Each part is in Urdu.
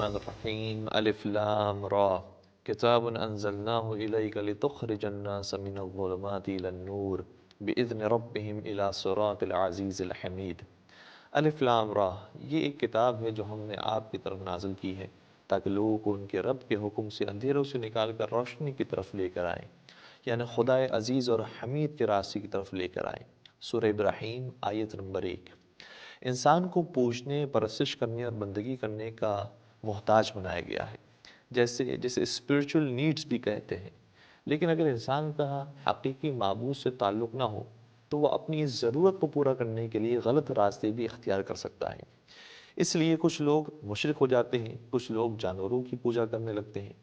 الرحمن الرحیم الف لام را کتاب انزلناه الیک لتخرج الناس من الظلمات الى النور باذن ربهم الى صراط العزیز الحمید۔ الف لام را، یہ ایک کتاب ہے جو ہم نے آپ کی طرف نازل کی ہے تاکہ لوگوں کو ان کے رب کے حکم سے اندھیروں سے نکال کر روشنی کی طرف لے کر آئیں، یعنی خدا عزیز اور حمید کے راستے کی طرف لے کر آئیں۔ سورہ ابراہیم آیت نمبر 1۔ انسان کو پوجنے، پرستش کرنے اور بندگی کرنے کا محتاج بنایا گیا ہے، جیسے اسپرچول نیڈز بھی کہتے ہیں۔ لیکن اگر انسان کا حقیقی معبود سے تعلق نہ ہو تو وہ اپنی اس ضرورت کو پورا کرنے کے لیے غلط راستے بھی اختیار کر سکتا ہے۔ اس لیے کچھ لوگ مشرک ہو جاتے ہیں، کچھ لوگ جانوروں کی پوجا کرنے لگتے ہیں۔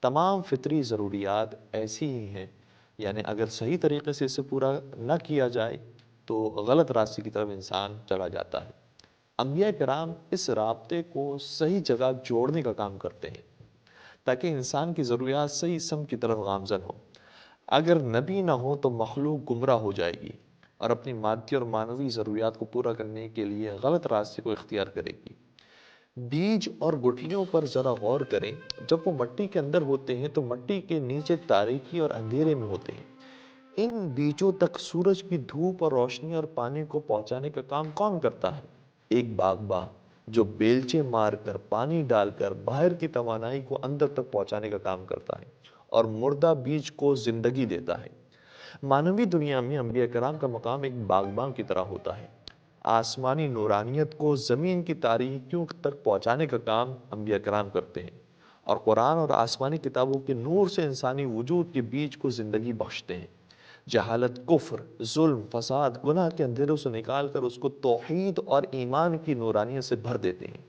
تمام فطری ضروریات ایسی ہی ہیں، یعنی اگر صحیح طریقے سے اسے پورا نہ کیا جائے تو غلط راستے کی طرف انسان چلا جاتا ہے۔ انبیاء کرام اس رابطے کو صحیح جگہ جوڑنے کا کام کرتے ہیں تاکہ انسان کی ضروریات صحیح سمت کی طرف گامزن ہو۔ اگر نبی نہ ہو تو مخلوق گمراہ ہو جائے گی اور اپنی مادی اور معنوی ضروریات کو پورا کرنے کے لیے غلط راستے کو اختیار کرے گی۔ بیج اور گٹھلیوں پر ذرا غور کریں، جب وہ مٹی کے اندر ہوتے ہیں تو مٹی کے نیچے تاریکی اور اندھیرے میں ہوتے ہیں۔ ان بیجوں تک سورج کی دھوپ اور روشنی اور پانی کو پہنچانے کا کام کون کرتا ہے؟ ایک باغباں، جو بیلچے مار کر پانی ڈال کر باہر کی توانائی کو اندر تک پہنچانے کا کام کرتا ہے اور مردہ بیج کو زندگی دیتا ہے۔ مانوی دنیا میں انبیاء کرام کا مقام ایک باغباں کی طرح ہوتا ہے۔ آسمانی نورانیت کو زمین کی تاریکیوں تک پہنچانے کا کام انبیاء کرام کرتے ہیں، اور قرآن اور آسمانی کتابوں کے نور سے انسانی وجود کے بیج کو زندگی بخشتے ہیں۔ جہالت، کفر، ظلم، فساد، گناہ کے اندھیروں سے نکال کر اس کو توحید اور ایمان کی نورانیت سے بھر دیتے ہیں۔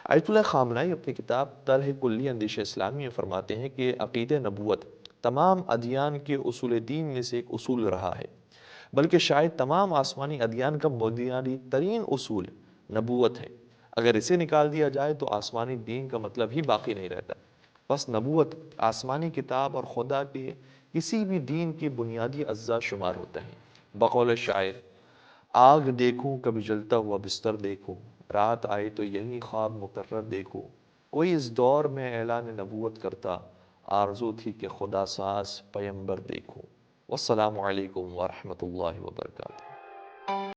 آیت اللہ خامنائی اپنی کتاب طرح کلی اندیش اسلامی میں فرماتے ہیں کہ عقید نبوت تمام ادیان کے اصول دین میں سے ایک اصول رہا ہے، بلکہ شاید تمام آسمانی ادیان کا بنیادی ترین اصول نبوت ہے۔ اگر اسے نکال دیا جائے تو آسمانی دین کا مطلب ہی باقی نہیں رہتا۔ بس نبوت آسمانی کتاب اور خدا کے کسی بھی دین کے بنیادی اجزاء شمار ہوتا ہے۔ بقول شاعر، آگ دیکھوں کبھی جلتا ہوا بستر دیکھوں، رات آئے تو یہی خواب مقرر دیکھوں، کوئی اس دور میں اعلان نبوت کرتا، آرزو تھی کہ خدا ساز پیمبر دیکھوں۔ والسلام علیکم ورحمۃ اللہ وبرکاتہ۔